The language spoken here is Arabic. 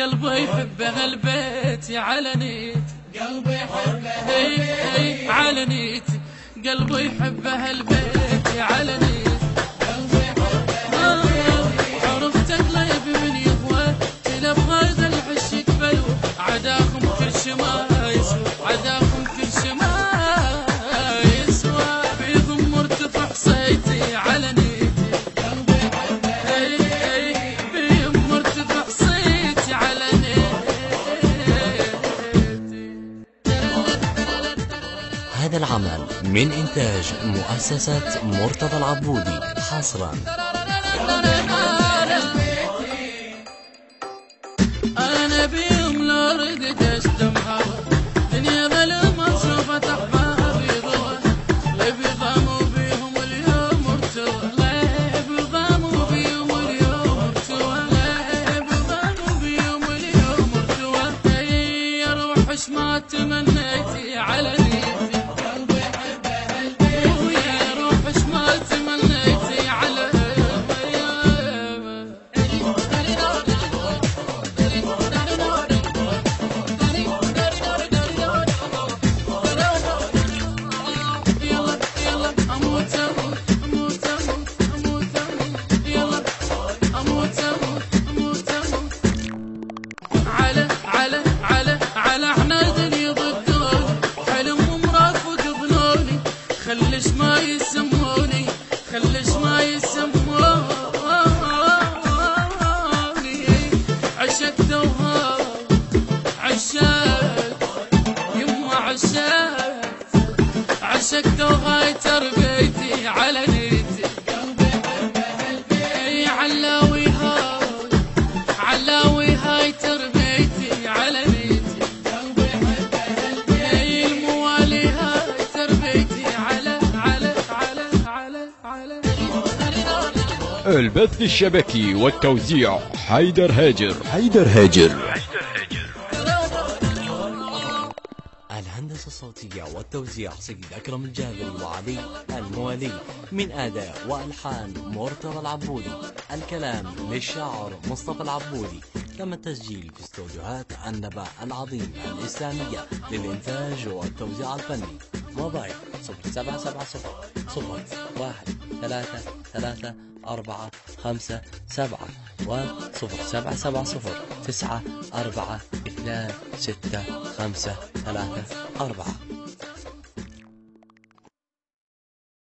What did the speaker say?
قلبي يحب أهل بيتي على نيتي، قلبي يحب أهل بيتي على نيتي، قلبي يحب أهل بيتي على نيتي، قلبي يحب أهل بيتي. عرفت قليب من يهوى إلى بغير العش يقبلوا، عداكم كل شما يسوى، عداكم كل شما يسوى، بيضم مرتفع صيتي على نيتي. هذا العمل من إنتاج مؤسسة مرتضى العبودي حصرا. أنا بيهم لا ردت أشتم هوا، دنيا ظلمة شوفت أحبابي ضوى، ليه بيضاموا بيهم اليوم ارتوى، ليه بيضاموا بيهم اليوم ارتوى، ليه بيضاموا بيهم اليوم ارتوى. يا روح اش ما تمنيتي على نيتي، خلش ما يسموني، خلش ما يسموني، عشقتوها عشقت يما عشقت، عشقتوها تربيتي على نيتي، علاوي هاي علاوي هاي تربيتي على نيتي، الموالي هاي تربيتي البث الشبكي والتوزيع حيدر هاجر. الهندسة الصوتية والتوزيع سيد أكرم الجابري وعلي الموالي، من أداء وألحان مرتضى العبودي، الكلام للشاعر مصطفى العبودي، تم التسجيل في استوديوهات النبأ العظيم الإسلامية للإنتاج والتوزيع الفني. موبايل 0770 01334557 و 0770 942653 4.